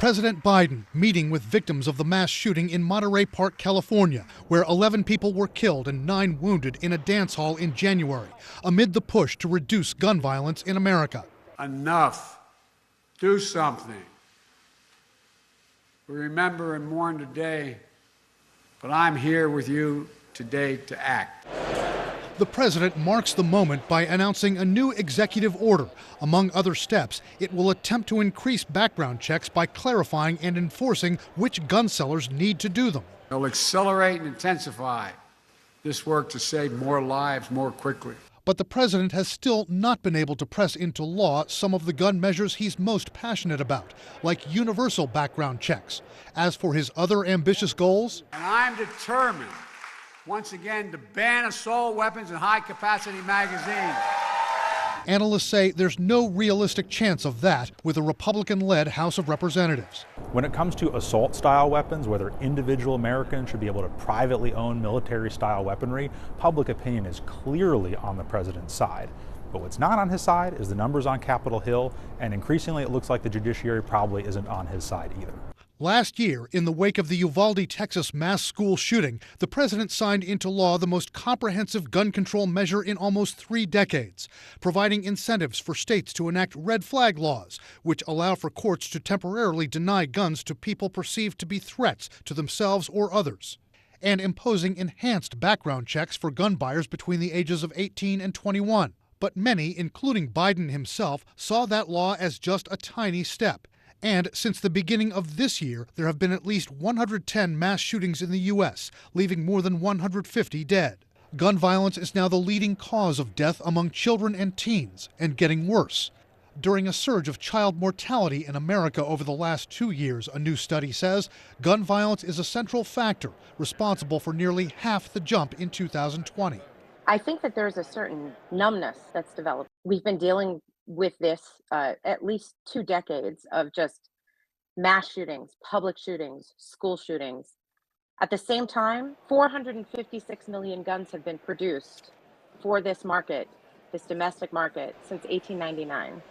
President Biden meeting with victims of the mass shooting in Monterey Park, California, where 11 people were killed and 9 wounded in a dance hall in January, amid the push to reduce gun violence in America. Enough. Do something. We remember and mourn today, but I'm here with you today to act. The president marks the moment by announcing a new executive order. Among other steps, it will attempt to increase background checks by clarifying and enforcing which gun sellers need to do them. It'll accelerate and intensify this work to save more lives more quickly. But the president has still not been able to press into law some of the gun measures he's most passionate about, like universal background checks. As for his other ambitious goals, and I'm determined once again to ban assault weapons and high-capacity magazines. Analysts say there's no realistic chance of that with a Republican-led House of Representatives. When it comes to assault-style weapons, whether individual Americans should be able to privately own military-style weaponry, public opinion is clearly on the president's side. But what's not on his side is the numbers on Capitol Hill, and increasingly it looks like the judiciary probably isn't on his side either. Last year, in the wake of the Uvalde, Texas mass school shooting, the president signed into law the most comprehensive gun control measure in almost 3 decades, providing incentives for states to enact red flag laws, which allow for courts to temporarily deny guns to people perceived to be threats to themselves or others, and imposing enhanced background checks for gun buyers between the ages of 18 and 21. But many, including Biden himself, saw that law as just a tiny step. And since the beginning of this year, there have been at least 110 mass shootings in the U.S., leaving more than 150 dead. Gun violence is now the leading cause of death among children and teens, and getting worse. During a surge of child mortality in America over the last 2 years, a new study says, gun violence is a central factor responsible for nearly half the jump in 2020. I think that there's a certain numbness that's developed. We've been dealing with this at least 2 decades of just mass shootings, public shootings, school shootings. At the same time, 456 million guns have been produced for this market, this domestic market, since 1899.